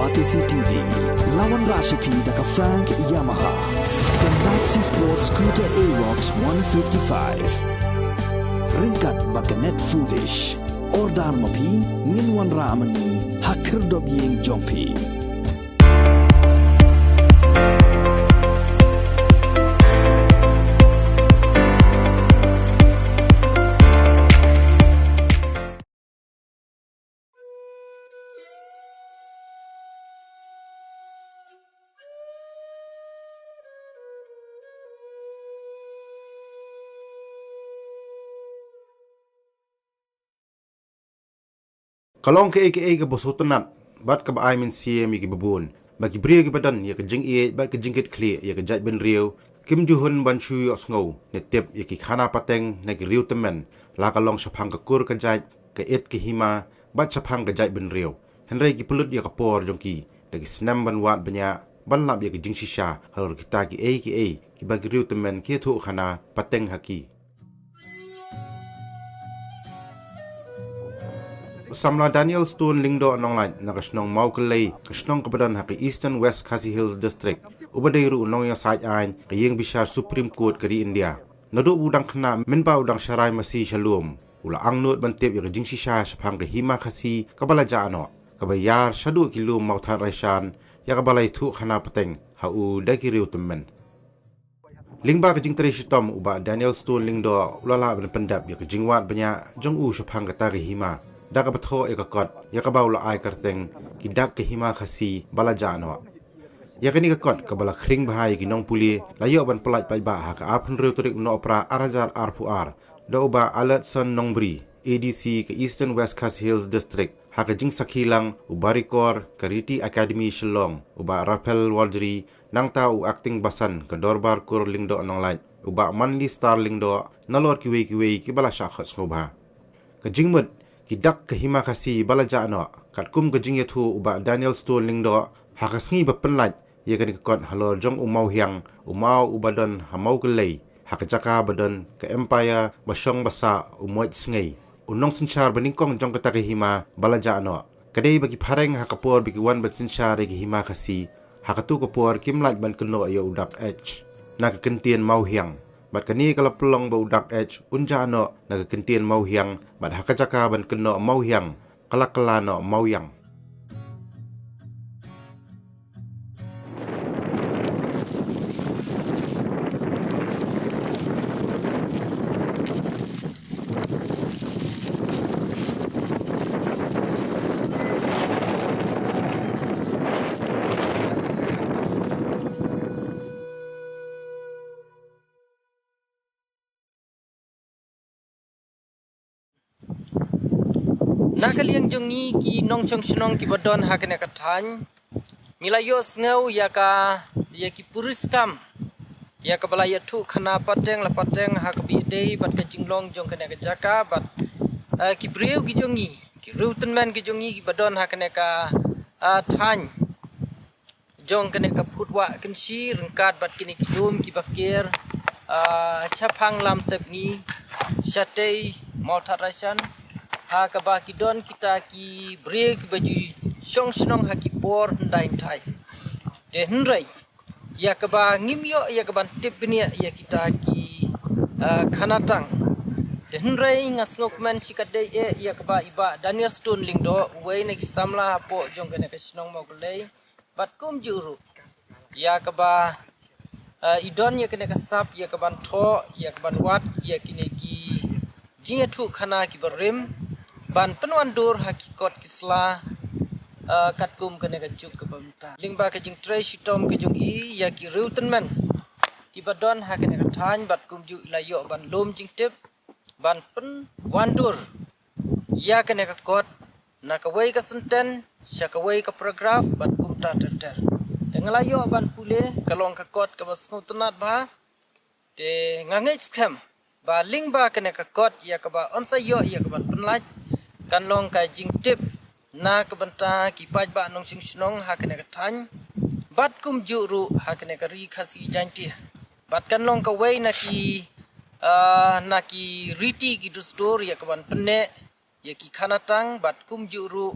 Batisi TV, lawan Rashipi daka Frank Yamaha, dan Maxi Sports Scooter Aerox 155. Ringkat baka net footage, ordar mapi, nginwan ramani, hakir dobyeng jompi. Kalong ke bosotonat bat ka baay min siye mi ki babun bagi brio ki badan ya ka jing e bat ka jingkit kli ya ka jait ben rio kim juhun ban chu osngau ne tep ya ki khana pateng ne ki riu temen la kalong saphang ka kur ka jait ka et ki hima bat saphang ka jait ben rio henrei ki pulut ya ka por jongki dagi snam ban wat banya ban lab ya ki jing shisha hal kita ki bagi riu temen ki thu khana pateng haki Samla Daniel Stone Lingdo Anonglai Nakashnong Maukalay Kashnong Kabadan Haki Eastern West Khasi Hills District Ubadairu Unong yang side ain Kayeng Bishar Supreme Court kari India Naduk udang kena minba udang syarai masih shalom Ula angnut bantip yang jing shisha Sapang ke hima khasi Kabala jaano Kabayar syadu kilum mautar raishan Ya kabalai tu khana peteng Hau dagiriu temen Lingba kejing teri shitom uba Daniel Stone Lingdo Ulala ben pendap ya kejingwat banyak Jong u sapang kata ke hima Dak betho ekakot ya kabau la ai karteng ki dak ke hima khasi bala jano ya kini kakot kabala khring bahai ki nong puli layo ban pelat pai ba ha ka apun reu turik no opera arajar arpuar do ba alert son nongbri ADC ke Eastern West Khasi Hills District ha ka jing sakhilang ubarikor kariti academy shillong uba Raphael Waldry nang tau acting basan ke dorbar kur lingdo nonglai uba manli star lingdo nalor kiwe ki bala syakhat snobha ka jingmut Kidak ke hima khasi balaja ano kat kum ke jing yathu uba Daniel Stone Lingdo hakasngi bapenlat ye kan kot halor jong umau hiang umau ubadon hamau kelei hakajaka badon ke empire basong basa umoit sngai unong sinchar beningkong jong kata ke hima balaja ano kadai bagi pareng hakapor bagi wan bat sinchar ke hima khasi hakatu kapor kimlat ban keno ya udak h na kentien mau hiang Bat kani kalau pelong bau dak edge unja ano naga kentien mau hiang bat hakajaka ban keno mau hiang kala no mau yang Nakaliang jongi ki nong chong chnong ki badon hakne ka than milayo snau ya ki puriskam ya ka bala ya thu khana pateng la pateng hak bi dei bat ka jinglong jong kane ka jaka bat ki breu ki jongi ki rutan man ki jongi ki badon hakne ka than jong kane ka phutwa kinsi rengkat bat kini ki dum ki bakir syapang lam sepni syatei motarashan ha ka ba ki don kita ki break baju song snong ha ki por ndain thai de hnrai ya ka ba ngimyo ya ka ban tip ni ya kita ki khanatang de hnrai ngasngok man sikade ya ka ba iba Daniel Stone Lingdo wei ne ki samla po jong kene ka snong mo glei bat kum juru ya ka ba idon ya kene ka sap ya ka ban tho ya ka ban wat ya kine ki jinga thu khana ki barim ban penwan dur hakikot kisla katkum kene ka juk ka bamta lingba ka jing trai shitom ka jung I ya ki rutan man ki badon ha kene ka than bat kum ju layo ban lom jing tip ban pen wandur ya kene ka kot na ka wei ka senten sya ka wei ka paragraph bat kum ta ter ngalayo ban pule kalong ka kot ka basngu tunat ba te ngangai scam ba lingba kene ka kot ya ka ba onsa yo ya ka ban penlaj kan long ka jing tip na ka banta ki paj ba nong sing snong ha kene ka than bat kum juru ha kene ka ri khasi janti bat kan long ka wei na ki riti ki dustor ya ka ban penne ya ki khanatang bat kum juru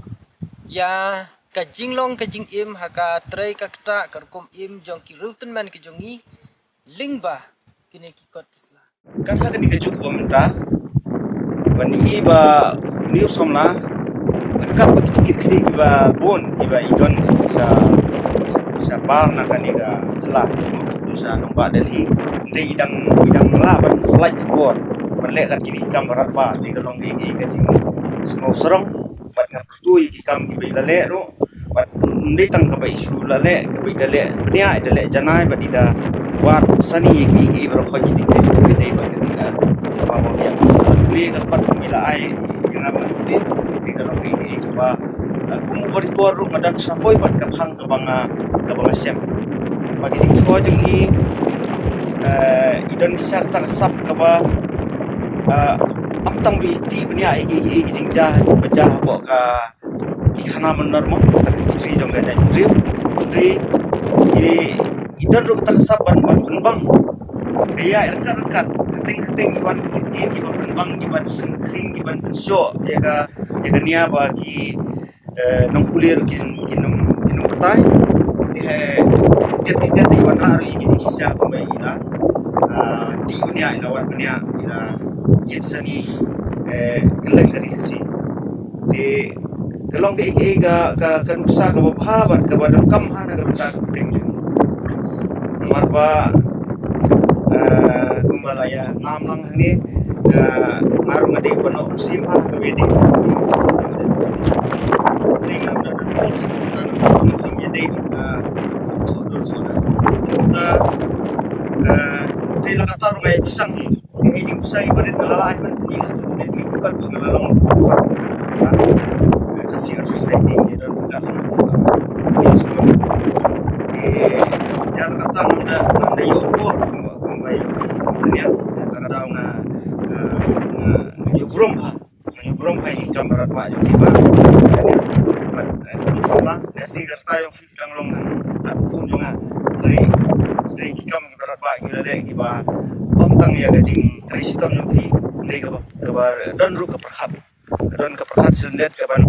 ya ka jinglong ka jing im haka trai ka kta karkum im jong ki ruften man ki jongi lingba kini ki kot kisla kan hak ni kejuk pemerintah bani iba niu somna kap kit kit iba bon iba idon sa bar na kan iga celah sa nomba dali de idang laban flight bor berlek kan kini kam berat ba di kalong i ka jing semua serong bat ngatui kam iba lale ro bat ndai tang ka ba isu lale ka ba lale nia dale janai bat ida wat sani i bro kho jitik de dei ba ni ka ma mo ya ni ka pat mila ai yang apa di kalong i ka ba kumu bari kor ru madan sapoi bat ka phang ka banga sem bagi sing cho jong i Indonesia tang sap ka ba amtang bi ti bnia i jing ja bajah bo ka khana mandar mo ta history jong ga dan ri idan ru tang sap ban bang ya rekat hating iban titin iban bang iban kring iban show ya ga nia bagi nong kulir kinum petai dia iban hari ini sisa kembali ila di dunia ila war dunia ila yetsani gelai kari si di kelong ga nusa ka bahabat ka badam kam hana ga betak teng marba kumbalaya nam lang ni ngaru ngade pono sim ha ka wedi dengan dan makanya dei ka Kaya nakatar may pisang yung pisang iba rin malalaki man hindi ko kalbo nalalong kasi ang society hindi rin magalang diyan nakatang na nayoko kung may niya nakadaw na nayobrom ha ikamarat pa yung iba kasi tayo ang long at kung yung dari kikam ibarat ba iba pamtang ya gajing trisitam nyuki dari kabar dan ru keperhat sendet kaban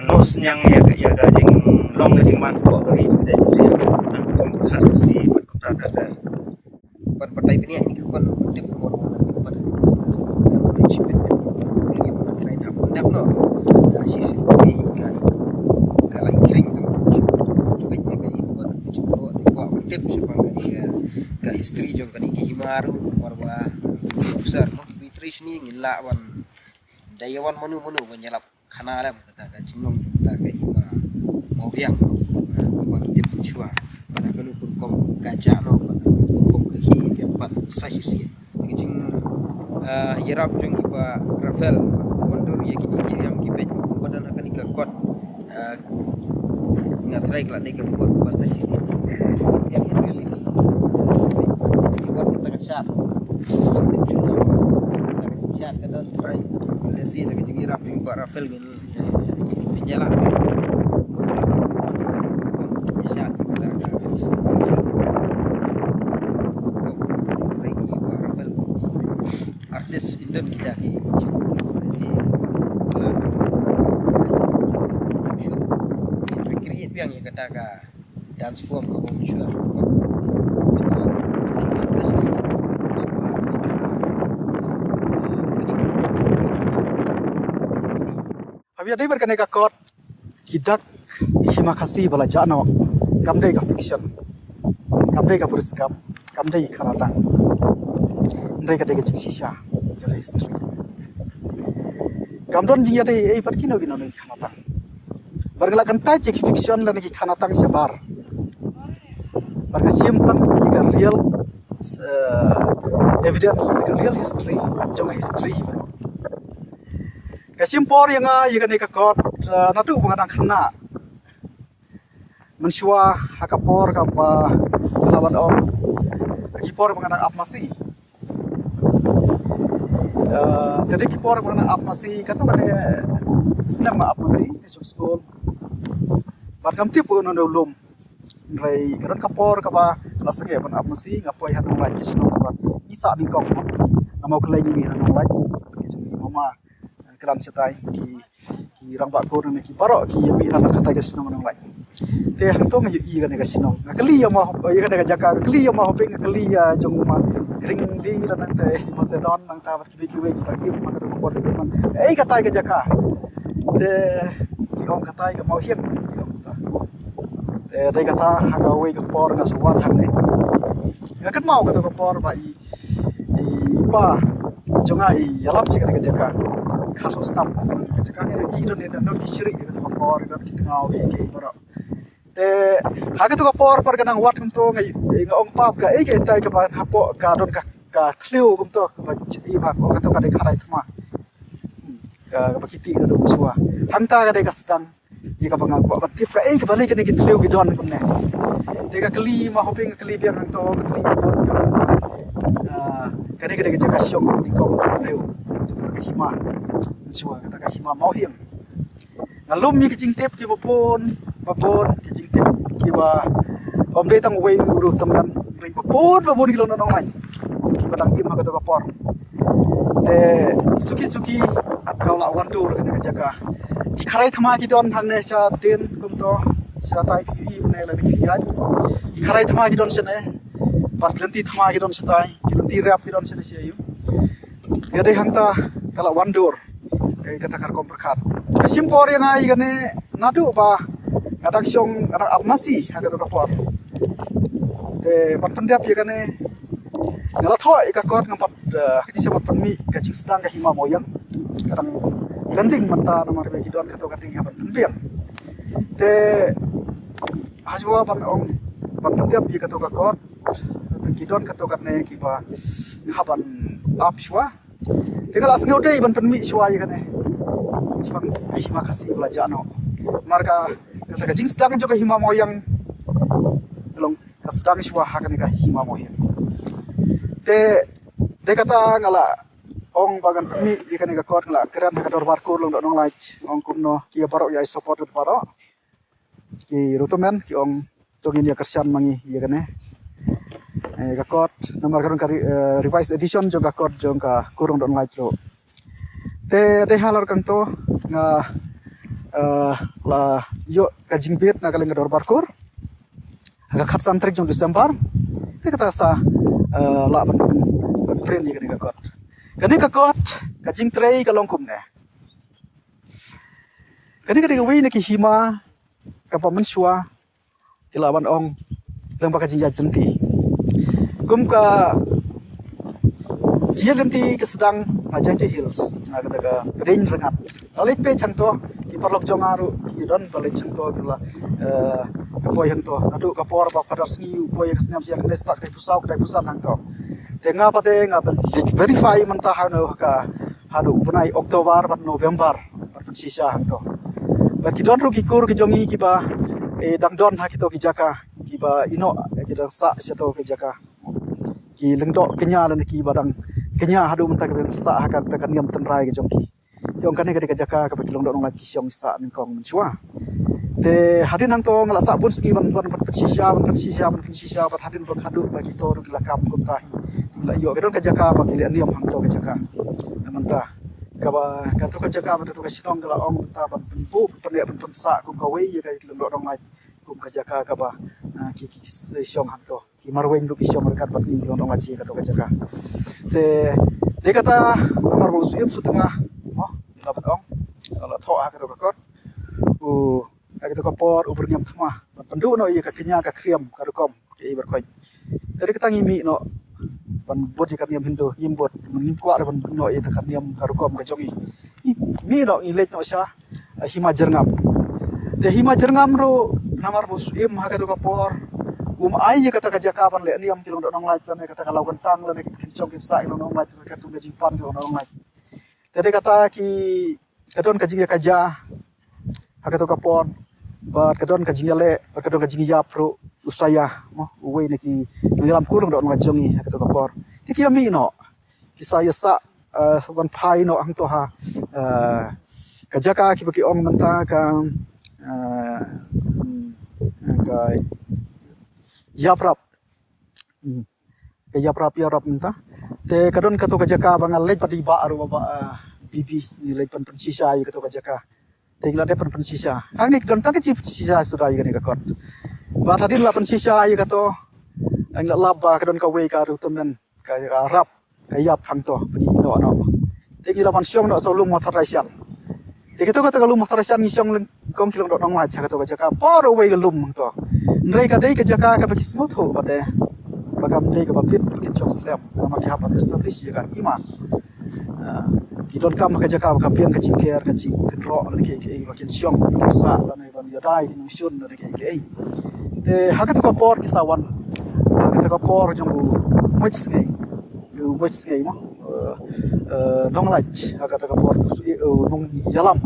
nos nyang ya gajing long gajing man ko dari jadi aku keperhat si berkota kadar pan partai ini ni kon de por pada sekitar management yang mengenai nak no sisi kala ikring tu baiknya kali kon cuba tip sebang ka history jong kani ki himaru warwa officer mo bitris ni ngila wan dayawan manu menyelap khana lam kata ka jimlong ta ka hima mo biang bagi tip chua pada kanu pun kom kaja no kom ka hi yang pat sahih si jing yarab jong iba Rafael mundur ye ki yang ki pej badan akan ka kot ngatrai kala dek kot sahih si yang reality syat ka don try lesi da jingi rap jing ba Rafael gin pinjala syat ka Rafael artis Indon kita ki lesi recreate yang kata ka dance form ka bom syua Habis ada berkenai kakot kidak hima kasih bala jano kamdai ka fiction kamdai ka puriskam kamdai kharatang ndai ka dega sisa jala history kamdon jing yade ei parkino gino ni khanatang bargala kantai cek fiction la ni khanatang sabar barga simpan ni real evidence ni real history jong history kasimpor yang ni kakot natu pengadang kena mensua hakapor kapa lawan om kipor mengenai apa masih jadi kipor mengenai apa masih kata kan senang apa masih esok school barkam tipu nono belum rai karan kapor kapa kelas ke apa masih ngapai hatu lagi senang kapa isa dingkong nama kelai ni nama lagi mama keran setai ki ki rang ba ko ne ki parok ki mi ran kata ga sinong nang lai te hang to ngi i ga ne ga sinong na kali ya ma i ga ne ga jaka kali ya ma hoping kali ya jong ma kring di ran nang te ma se don nang ta ki ki we ki ki ma ka to ko de man ei kata ga jaka te ki ong kata ga mau hiam te dai kata ha ga we ga por na so war hang ne ga kat mau ga to ko por ba i pa jonga i yalam chi ga jaka kaso stam jaka ne i don ne no ki shiri ga to ko por ga ki ngau ke baro te ha ga to ko por par ga nang wat kum to ngai ong pap ga ei ga tai ga ba hapo ga don ka thliu kum to ba i ba ko ga to ka de kharai thma ga ba kiti ga do suwa hang ta ga de ga stang i ga ba nga ko ba tip ga ei ga ba le ga ne ki thliu gi don kum ne te ga kli ma hoping kli biang hang to ga kli ga kade jaga syok ni ko leu ka hima suwa kata ka hima mau hiam ngalum mi kijing tep ki babon ki jing tep ki ba om de tang wei uru tamnan ri babon ki lo nong lai ki badang im ha ka por te suki kau la wan dur ka jaga ki kharai thama ki don thang ne cha den kum to cha tai pi ne la ni ya ki kharai thama ki don se ne pas lenti thama ki don setai ki lenti rap ki don se se yu ya de hangta kala wandur kata kar kom berkat sim por yang ai gane nadu ba kadang syong kadang abnasi haga to kapor te pan pendiap ya gane ngala thoi ka kot ngam pat ki sebat penmi ka cing sedang ka hima moyang kadang landing mata nomor be ki don ka to ka ting ha pan pendiap te hajwa pan ong pan pendiap ya ka to ka kot kidon katokat ne kiba haban ap shwa tegal asngau dei ban penmi shwa ya kane sifan hima kasih belajar no marka kata ka jing sedang juga hima moyang long sedang shwa hakane ka hima moyang te kata ngala ong bagan penmi ya kane ka kot ngala keran ka dor barkur long dong like ong kumno ki barok ya support barok ki rutumen ki ong togin ya kersian mangi ya kane kakot nomor karun kari revised edition jo kakot jo ka kurung don live ro te de halar kang to nga la yo ka jingbet na kaleng dor parkur ka khat santrik jong Desember te kata sa la ban print ni kani kakot ka jing trei ka longkum ne kani wi ne ki hima ka pa mensua ki la ban ong leng ba ka jing ya jenti kum ka GLMT kesedang Majenti Hills na kata ka rain rengat alit pe changto ki parlok jongaru ki don balik changto kala poy hanto adu ka por ba padar sngi poy ka snap sia ka start ka pusau ka pusan hangto tenga pade nga verify manta hanu ka hanu bunai Oktober bat November bat sisa hangto ba ki don ru ki kur ki jongi ki ba dang don ha ki to ki jaka ki ba ino ki dang sa seto ki jaka ki lengdo kenya lan ki badang kenya hadu mentak ben sa hakan tekan yam tenrai ke jongki yong kan ke jaka ke kilong dong lagi siong sa ning kong mensua te hadin hang to ngala sa bun ski ban persisia ban hadin bak hadu bagi to ru lakam kum tahi la yo ke don ke jaka bagi lian yam hang to ke jaka menta ka ba ka to ke jaka ban to ke sinong ngala ong ta ban pu pen pen sa kum ka wei ye ke kilong dong lai kum ke jaka ka ba ki siong hang to marweng lu pisau mereka bat ni long ngaji ka to jaka te kata nomor bo suim setengah oh dapat ong kalau tho ha ka to kot ka to por ubur nyam thma pendu no ye ka kenya ka kriam ka rukom ke ber khoi dari kita ngimi no ban bot ka niam hindu yimbot mengim kwa ban no ye ka niam ka rukom ka jongi mi no ilet no sha hima jerngam te hima jerngam ro nomor bo suim ha ka to por ai ye kata jaka ban le niam kilong dong lai tan kata kalau gentang le kincong kin sa ilong lai tan kata gaji pan kilong dong lai tadi kata ki kadon kaji kaja haka to kapon ba kadon kaji le ba kadon kaji ya pro usaya mo uwe ne ki dalam kurung dong lai jongi haka to kapor ki mi no ki saya sa ban pai no ang to ha kajaka ki baki ong menta ka yaprap ke yaprap minta te kadon kato kajaka bangal lej pati ba aru ba bibi ni lej pan sisa ay kato kajaka tinggal ada pensisa hang ni don tak cip sisa sudah ikan ikut bat hadin la pensisa ya kato ang laba kadon ka we ka rutumen ka rap ka yap hang to pagi no tinggal la pansiong no solum motorasian Dikito kata kalau motorasian ngisong kom kilong dot nong laja kato baca ka por we galum to ndai ka dei ka jaka ka bagi smooth ho bade bagam dei ka bapit ke chok slam nama ki hapan establish jaka iman Kidon kam ka jaka ka pian ka cingker ka cing ro ke bakin siong ka sa la nei ban ya dai ni mission na ke te hakat ko por ki sawan hakat ko por jong which ngai mo nong laj hakat ko por nong yalam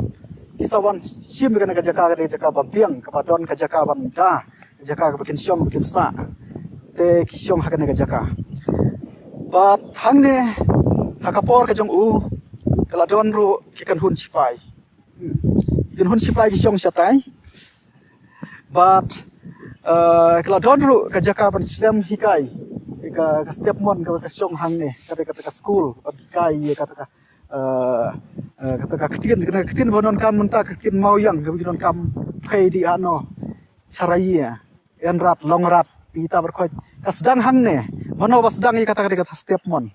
kisawan sim ka jaka bampiang ka padon ka jaka ban da jaka ka bakin siong bakin sa te ki siong hakat ka jaka bat hang ne hakapor ka jong kala don ru kikan hun sipai kikan hun sipai ki siong satai but kala don ru ka jaka ban slam hikai ka setiap mon ka siong hang ne kata school hikai kata ketin bonon kam mentak ketin mau yang ka bonon kam phei di ano charaya enrat longrat kita berkoi ka sedang hang ne mano ba sedang kata setiap mon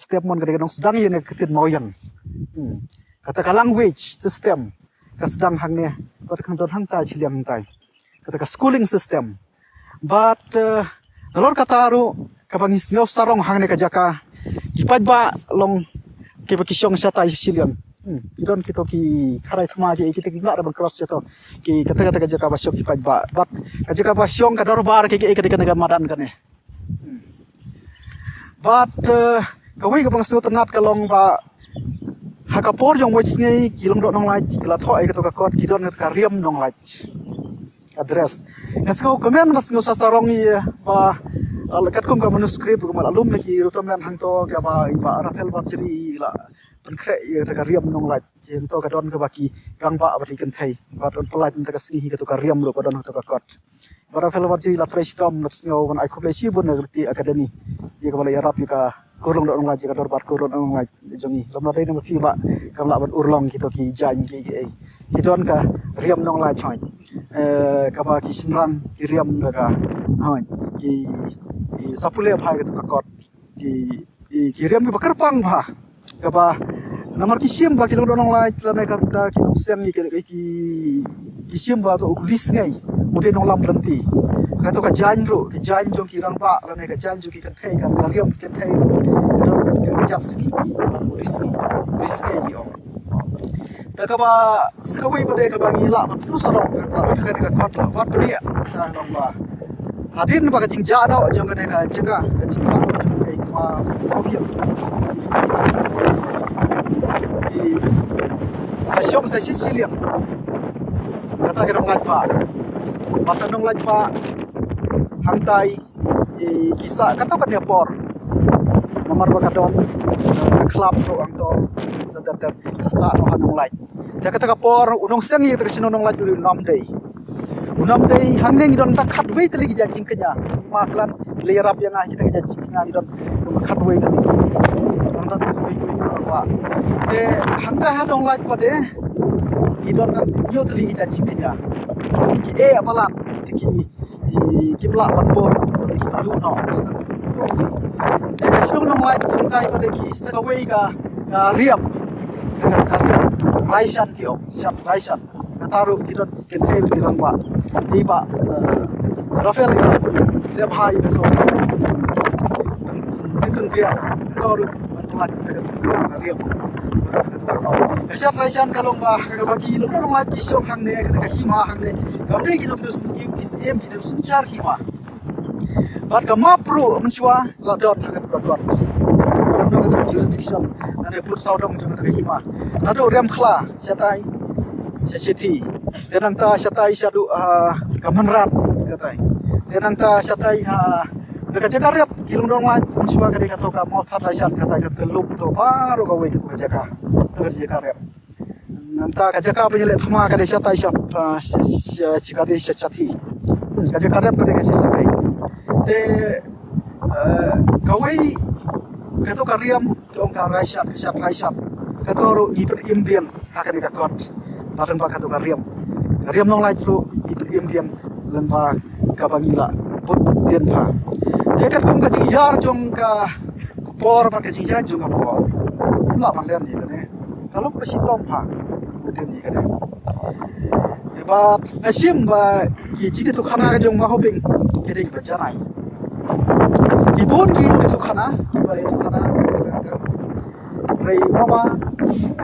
setiap mon kadang sedang yang ketin mau yang kata language system kesedang hangnya pada kan hang tai ciliang tai kata schooling system but lor kata ru kabangis ngau sarong hangnya ka jaka kipaj ba long ke bakisong sa tai ciliang idon kito ki karai thama ki kita ki ngara ban cross jato ki kata ka jaka ba syok kipaj ba but ka jaka ba syong ka darbar ke ka madan kan but kawai ka bang suot nat kalong ba hakapor jong wech ngai kilong dot nong lai kila thoi ka to ka kot kidon ka riam nong lai address ngasko komen ngasko sasarong i ba alkat kum ka manuskrip ka alum ki rutamlan hang to ka ba iba rafael barjeri la penkre ka riam nong lai jen to ka don ka baki gang ba abadi kan thai ba don pelat ta ka sihi ka to ka riam ro ka don to ka kot Rafael barjeri la prestom ngasko ban ai khoblesi bun ngerti akademi ye ka bala yarap ka kurung dok nong ka dorbat kurung nong laj jongi lam dai nang phi ba kam la ban urlong kito ki jan ki kidon ka riam nong laj choi ka ba ki sinran ki riam ka hoi ki sapule phai ka kot ki riam ki bakar pang ba ka ba namar ki sim ba ki dok nong laj la ka ta ki nong sen ki sim ba to lis ngai mudi nong lam lanti kato ka jan jong ki rang ba la ka jan ki kan thai kan riam kan thai ka japski riski yo ta ka ba skawai ba de ka ba ngila mat su sarong ta ka kot la wat bria ta nong ba hadin ba ka jing ja do jong ka ka jaga ka jing ja kai ma obio sa syong sa siliang kata ka nong laj ba mata nong laj ba hantai kisah kata kan dia por nomor bakadon club ro ang to dan sesa no hanong lai dia kata ka por unong sang ye terus nong lai uri nom dei hangneng don tak khat wei teli jajing kenya maklan lerap yang ah kita jajing kenya don khat wei teli don tak wei wa hangka hanong lai pade idon kan yo teli jajing kenya ki apalat ki kimla panpor kita lu no ka silong nong lai tangtai pada ki sakawei ka riam dengan kalian raisan ki sat raisan kataru kidon kentei kidon ba iba rafael dia bhai beto dikun dia kataru bantuan tegas riam sat raisan kalong ba ka bagi lu nong lai ki song hang ne ka hima hang ne gamde ki dok is em ki dok sunchar hima Bat ka mapro mensua la don hagat ka jurisdiction ane put saudong jong ta hima nado rem khla satai sesiti tenang ta satai sadu kamanrat katai tenang ta satai dekat jakarta kilung dong lai mensua ka to ka mau thar raisan katai ka lup to baru ka wei ka jaka ter jakarta nanta ka jaka punya thuma ka satai sap cikade sechati ka jakarta ka de satai te kawai kato kariam kong ka raisan kato ro ni pen imbian akan dikakot batang ba katu kariam nong lai tru ipiam lemba kabangila put den pha te kat kum ka yar jong ka por ba ka yar jong ka por la bang den ni ne kalau ka si tom pha den ni ne ba asim ba ki ji tu khana ka jong ma hoping ke de ba janai ki bon ki tu khana ki ba tu khana rei mama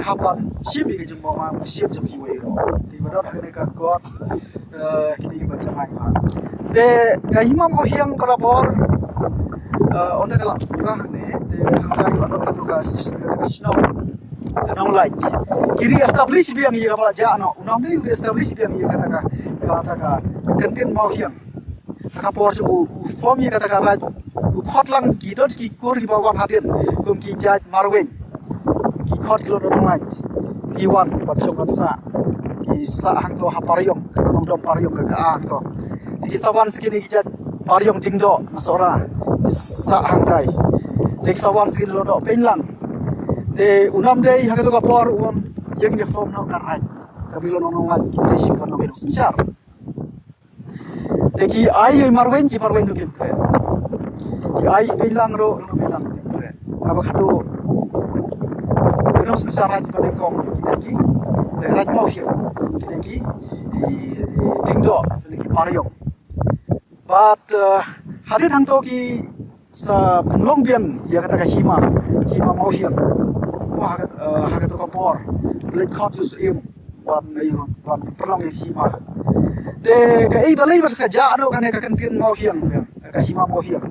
kapan sim ki jong mama sim jong ki wei ro di ba dot ka god ki ba janai ma de ka himam ko hiang para bor onda kala pura ne de hangkai ko to ka snow nong lai kiri establish biang ye kala ja no unam ni establish biang ye kata ka kantin mau hiang ka por chu form ye kata ka raj u khot lang ki dot ki kur ki bawan hadin kum ki jaj marwen ki khot ki lo nong lai ki wan bat chok sa ki sa hang to haparyong nong dom paryong ka ang to ki sawan skini ki jaj paryong dingdo masora sa hangkai dek sawan skini lo do penlang de unam dei hakato ka por uam jeng de form no karai tapi lo nong lai ki de shupan no sensar de ki ai marwen do kimtre ki ai penlang ro no penlang kimtre aba khado no sensar ai ko de kom ki de raj mo hi ki dingdo ki paryong but hadin hang to ki sa long bian ya kata ka hima mau hiang wah hagat to kapor lek khot jus im wan perlong ya hima de ka ei balai ba sa ja no kan ka kan mau hiang ka hima mau hiang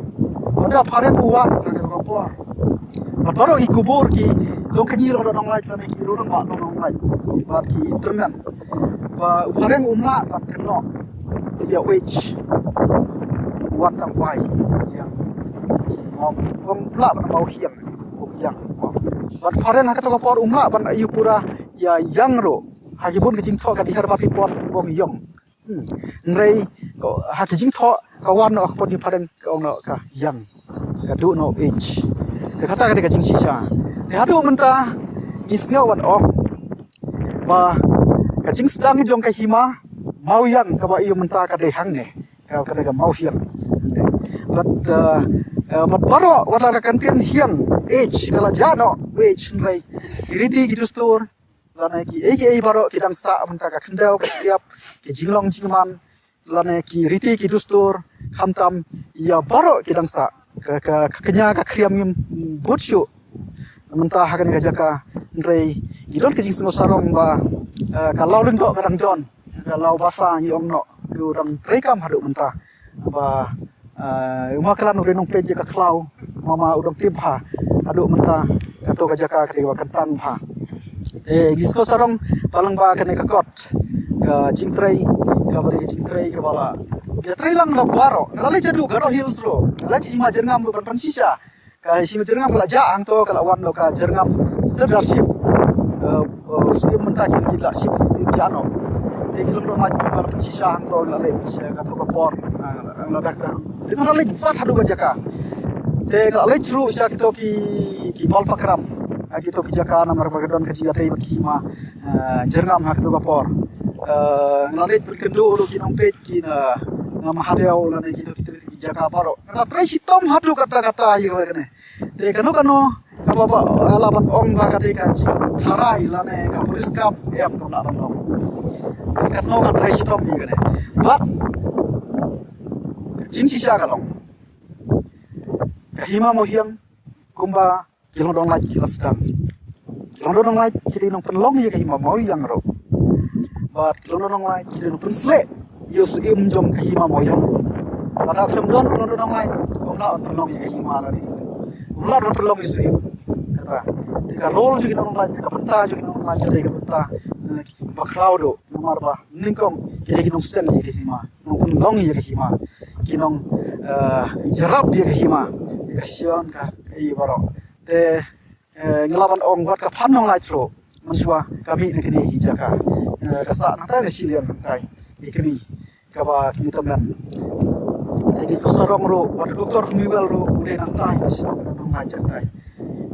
ada phare buwan ka kapor baru ikubur ki lo kini lo dong lai sama ki lo dong lai ba ki termen ba phare umla ba keno ya wage wan tang pai yang om la ban mau hiang yang bat pharen hakato ko por umla ban ayu pura ya yang ro hagibun ke jing tho ka dihar ba pot bom yong nrei ko hakijing tho ka wan no pot ni pharen ka ong no ka yang ka du no age te kata ka de ka jing sisa te hadu menta isnga wan ong ba ka jing sedang jong ka hima mau yang ka ba yu menta ka de hang ne ka de ka mau hiang but baru wala kantin hiang age kala jano age nrai iriti gitu store lana ki aka baru kidang sa menta ka khendau ka siap ki jinglong jingman lana ki riti gitu store khamtam ya baru kidang sa ka kenya ka kriam butshu menta hakan ka jaka nrai gidon ki jing sarong ba ka lawling do kadang don ka law basa ni omno ku dang trekam hadu menta ba umakalan udah nong peje ka klau mama udang timpa aduk menta kato ka jaka ketika kentan pa gisko sarong palang ba kene ka kot ka jingtrei ka bari jingtrei ka bala ya trei lang la baro nalai jadu garo hills ro nalai hima jerngam lu pan sisa ka hima jerngam kala ja ang to kala wan lo ka jerngam sedership skim menta ki la sip jano te kilo ro ma pan sisa ang to nalai ka to ka por ang la dak dengan lagi fat hadu jaka te kalau lagi seru bisa kita ki bal pakram kita ki jaka namar bagadon ke jiga tei berkima jerngam hak tu kapor ngalai berkendu lu ki nompet ki na mahariau lane kita ki jaka paro na trai sitom hadu kata-kata ayu kene te kanu kababa alaban ong bagade ka tharai lane ka pulis kam em kam na ban kanu ka trai sitom ni kene but jing sisa kalong kahima mo hiang kumba kilong dong lai kilas sedang kilong dong lai kiri nong penlong ya kahima mo yang ro but kilong dong lai kiri nong pensle yus im jong kahima mo yang pada kem don kilong dong lai kong la penlong ya kahima la ni ular don penlong yus im kata ka rol juga nong lai ka benta juga nong lai ka benta baklau do nomor ba ningkong kiri nong sen ya kahima nong penlong ya kahima kinong jarab dia hima kasihan ka i baro te ngelawan ong buat ka panong lai tro mansua kami ni kini jaka kasa nata le silian kai ikini ka ba kini teman te ki sorong ro buat doktor miwel ro ude nantai kasa nang ngajar kai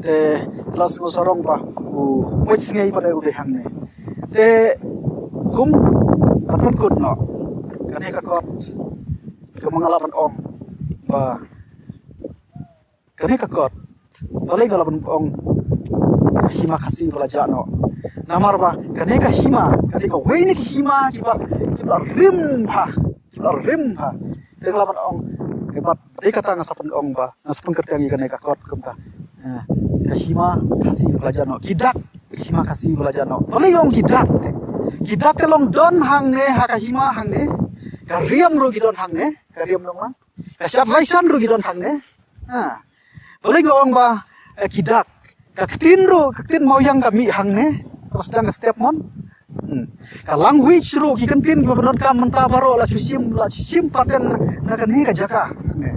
te kelas sorong ba u wis ngai pada ude hangne te kum kan kut no kan he ka kot ke mangalaban ong ba kan he ka kot balai galaban ong hima kasi bala jano namar ba kan he ka hima weini hima kiba rim ha teglaban ong hebat dei kata ngasapan ong ba ngasapan kertiangi kan he ka kot kumta hima kasi bala jano kidak hima kasi bala jano balai ong kidak kalong don hang ne haka hima hang ne kariam ru gidon hang ne kariam dong mang kasyat laisan ru gidon hang ne boleh gong ba kidak kaktin mau yang kami hang ne terus dang step mon ka language ru ki kantin ki benon ka menta baro la chusim paten na kan he ka jaka ne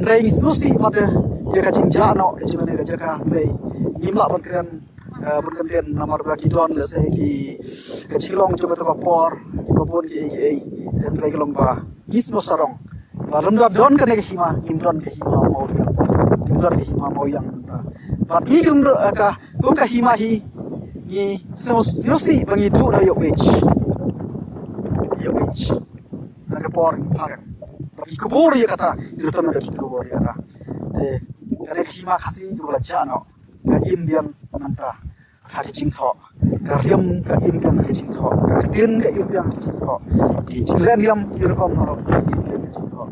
ndai ngisi pada ya ka jingjano e jone ka jaka ndai imla ban kren berkentian nomor bagi don le se ki kecilong coba to kapor ki babon ki ai dan baik long ba ismo sarong balam da don kan ke hima imdon ke hima mau yang ba ki kum ka kum ka hima hi ni yosi bangi du na yo wage na ke por parang ki kubur ya kata itu teman dari kubur ya kata kan ke hima kasi tu bela jano ka imbian nanta haki jingtho karyam ka impiang haki jingtho ka tin ka impiang haki jingtho di jiran yam kirkom noro impiang haki jingtho